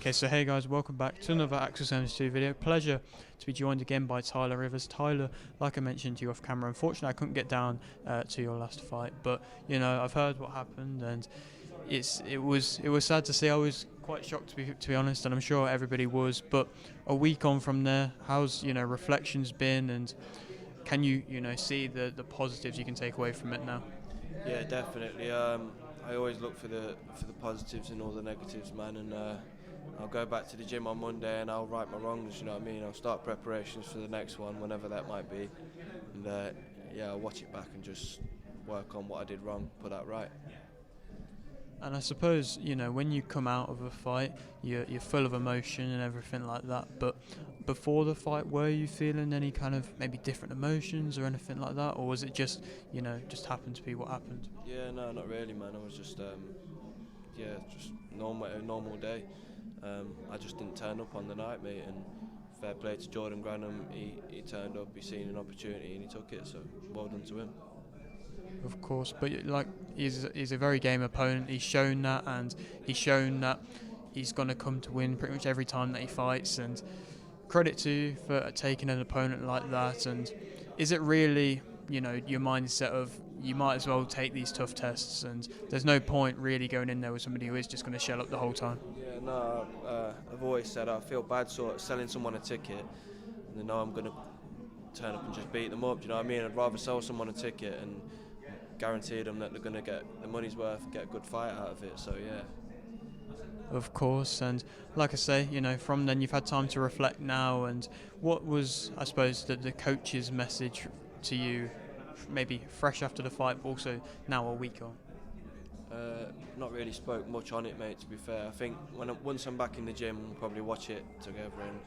Okay, so hey guys, welcome back to another Axel 72 video. Pleasure to be joined again by Tyler Rivers. Tyler, like I mentioned to you off camera, unfortunately I couldn't get down to your last fight, but you know, I've heard what happened and it was sad to see. I was quite shocked to be honest, and I'm sure everybody was. But a week on from there, how's reflections been, and can you see the positives you can take away from it now? Yeah, definitely. I always look for the positives and all the negatives, man. And I'll go back to the gym on Monday and I'll right my wrongs. You know what I mean? I'll start preparations for the next one, whenever that might be. And yeah, I'll watch it back and just work on what I did wrong, put that right. And I suppose, when you come out of a fight, you're full of emotion and everything like that. But before the fight, were you feeling any kind of maybe different emotions or anything like that? Or was it just happened to be what happened? Yeah, no, not really, man. I was just yeah, just a normal day. I just didn't turn up on the night, mate. And fair play to Jordan Granham. He turned up. He seen an opportunity and he took it. So well done to him. Of course, but like he's a very game opponent. He's shown that, and he's shown that he's going to come to win pretty much every time that he fights. And credit to you for taking an opponent like that. And is it really, your mindset of you might as well take these tough tests, and there's no point really going in there with somebody who is just going to shell up the whole time? Yeah, no, I've always said I feel bad sort of selling someone a ticket and they know I'm going to turn up and just beat them up. Do you know what I mean? I'd rather sell someone a ticket and guarantee them that they're going to get the money's worth, get a good fight out of it. So yeah. Of course, and like I say, from then you've had time to reflect now. And what was, I suppose, the coach's message to you, maybe fresh after the fight, but also now a week on? Not really spoke much on it, mate. To be fair, I think once I'm back in the gym, we'll probably watch it together and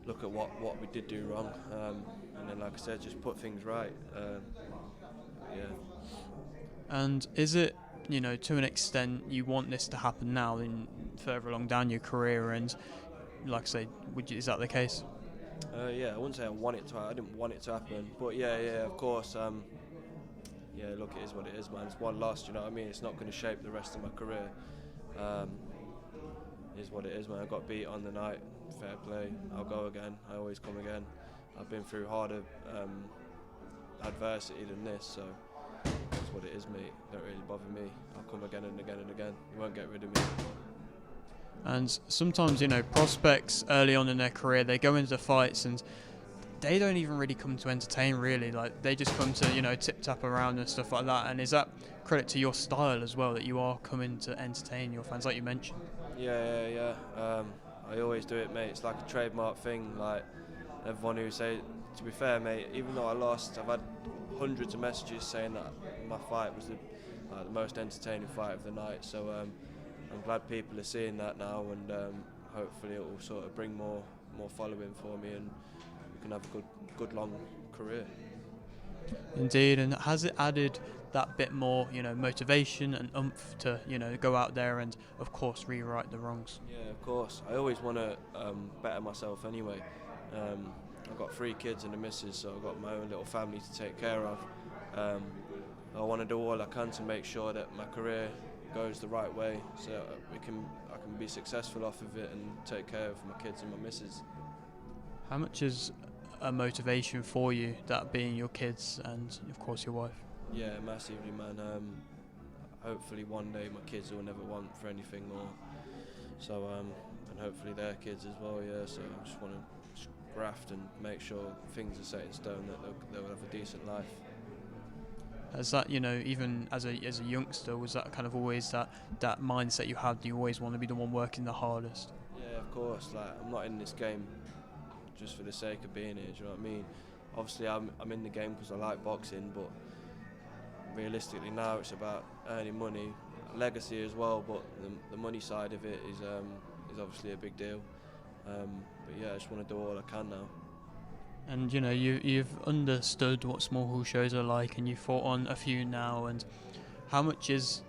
look at what we did do wrong, and then, like I said, just put things right. Yeah. And is it, to an extent, you want this to happen now, in further along down your career? And like I say, is that the case? Yeah, I wouldn't say I didn't want it to happen, but yeah, of course. Yeah, look, it is what it is, man. It's one loss, you know what I mean? It's not going to shape the rest of my career. It is what it is, man. I got beat on the night. Fair play. I'll go again. I always come again. I've been through harder adversity than this, so that's what it is, mate. Don't really bother me. I'll come again and again and again. You won't get rid of me. And sometimes, prospects early on in their career, they go into fights and they don't even really come to entertain, really. Like, they just come to, tip tap around and stuff like that. And is that credit to your style as well, that you are coming to entertain your fans, like you mentioned? Yeah. I always do it, mate. It's like a trademark thing. Like, everyone who say, to be fair, mate, even though I lost, I've had hundreds of messages saying that my fight was the most entertaining fight of the night. So I'm glad people are seeing that now, and hopefully it will sort of bring more following for me, and we can have a good long career. Indeed, and has it added that bit more, motivation and oomph to, go out there and, of course, rewrite the wrongs? Yeah, of course. I always want to better myself anyway. I've got 3 kids and a missus, so I've got my own little family to take care of. I want to do all I can to make sure that my career goes the right way, so I can be successful off of it and take care of my kids and my missus. How much is a motivation for you, that being your kids and, of course, your wife? Yeah, massively, man. Hopefully one day my kids will never want for anything more. So and hopefully their kids as well. Yeah. So I just want to graft and make sure things are set in stone, that they'll have a decent life. As that, even as a youngster, was that kind of always that mindset you had? You always want to be the one working the hardest? Yeah, of course. Like, I'm not in this game just for the sake of being here. Do you know what I mean? Obviously, I'm in the game because I like boxing, but realistically now it's about earning money, legacy as well. But the money side of it is obviously a big deal. But yeah, I just want to do all I can now. And you've understood what small hall shows are like, and you've fought on a few now. And how much is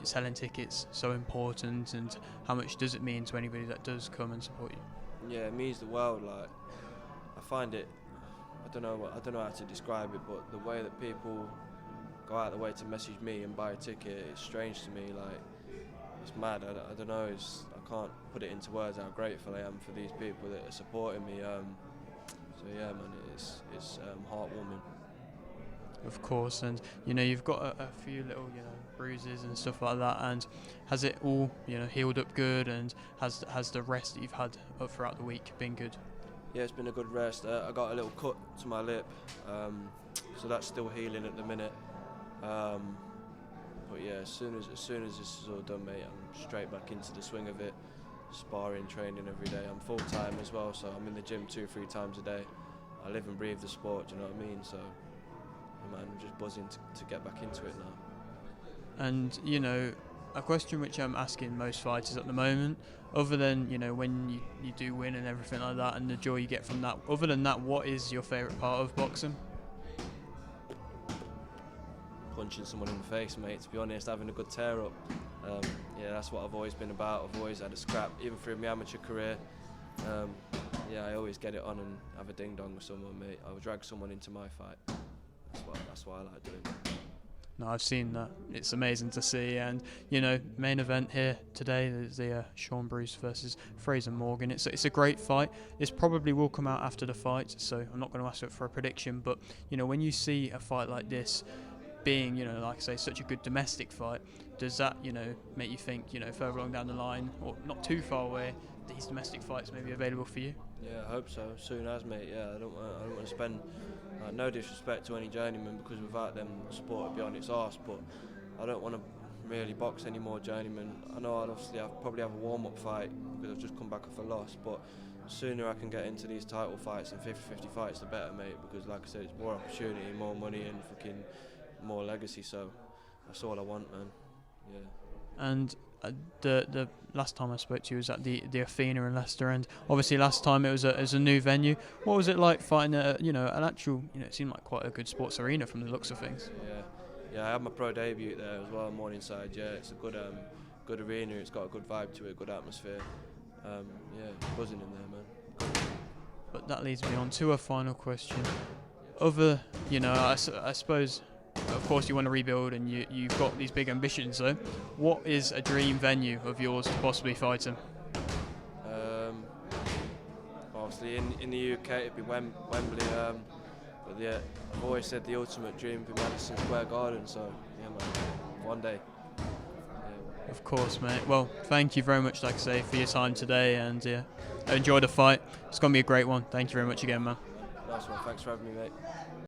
selling tickets so important, and how much does it mean to anybody that does come and support you? Yeah, it means the world. Like, I find it. I don't know how to describe it, but the way that people go out of the way to message me and buy a ticket, it's strange to me. Like, it's mad. I don't know. I can't put it into words how grateful I am for these people that are supporting me. So yeah, man, it's heartwarming. Of course, and you know you've got a few little bruises and stuff like that. And has it all healed up good? And has the rest that you've had up throughout the week been good? Yeah, it's been a good rest. I got a little cut to my lip, so that's still healing at the minute. But yeah, as soon as this is all done, mate, I'm straight back into the swing of it. Sparring, training every day. I'm full time as well, so I'm in the gym 2-3 times a day. I live and breathe the sport. Do you know what I mean? So, man, I'm just buzzing to get back into it now. And a question which I'm asking most fighters at the moment, other than when you do win and everything like that, and the joy you get from that. Other than that, what is your favourite part of boxing? Punching someone in the face, mate, to be honest, having a good tear up. Yeah, that's what I've always been about. I've always had a scrap, even through my amateur career. Yeah, I always get it on and have a ding dong with someone, mate. I would drag someone into my fight. That's what I like doing. No, I've seen that. It's amazing to see. And main event here today is the Shaun Bruce versus Fraser Morgan. It's a great fight. This probably will come out after the fight, so I'm not going to ask it for a prediction. But when you see a fight like this, being like I say, such a good domestic fight, does that make you think further along down the line, or not too far away, these domestic fights may be available for you? Yeah, I hope so. Soon as, mate. Yeah, I don't want to spend no disrespect to any journeyman, because without them the sport would be on its arse. But I don't want to really box any more journeymen. I know I'll probably have a warm-up fight because I've just come back off a loss, but the sooner I can get into these title fights and 50-50 fights, the better, mate. Because like I said, it's more opportunity, more money, and fucking more legacy. So that's all I want, man. Yeah. And the last time I spoke to you was at the Athena in Leicester, and obviously last time it was a new venue. What was it like fighting an actual it seemed like quite a good sports arena from the looks of things? Yeah, I had my pro debut there as well, Morningside. Yeah, it's a good arena. It's got a good vibe to it, good atmosphere. Yeah, buzzing in there, man. But that leads me on to a final question. Other, I suppose, of course, you want to rebuild and you've got these big ambitions. So, what is a dream venue of yours to possibly fight in? Obviously, in the UK, it'd be Wembley. But yeah, I've always said the ultimate dream would be Madison Square Garden. So, yeah, man, one day. Yeah. Of course, mate. Well, thank you very much, like I say, for your time today, and enjoy the fight. It's going to be a great one. Thank you very much again, man. Nice one. Thanks for having me, mate.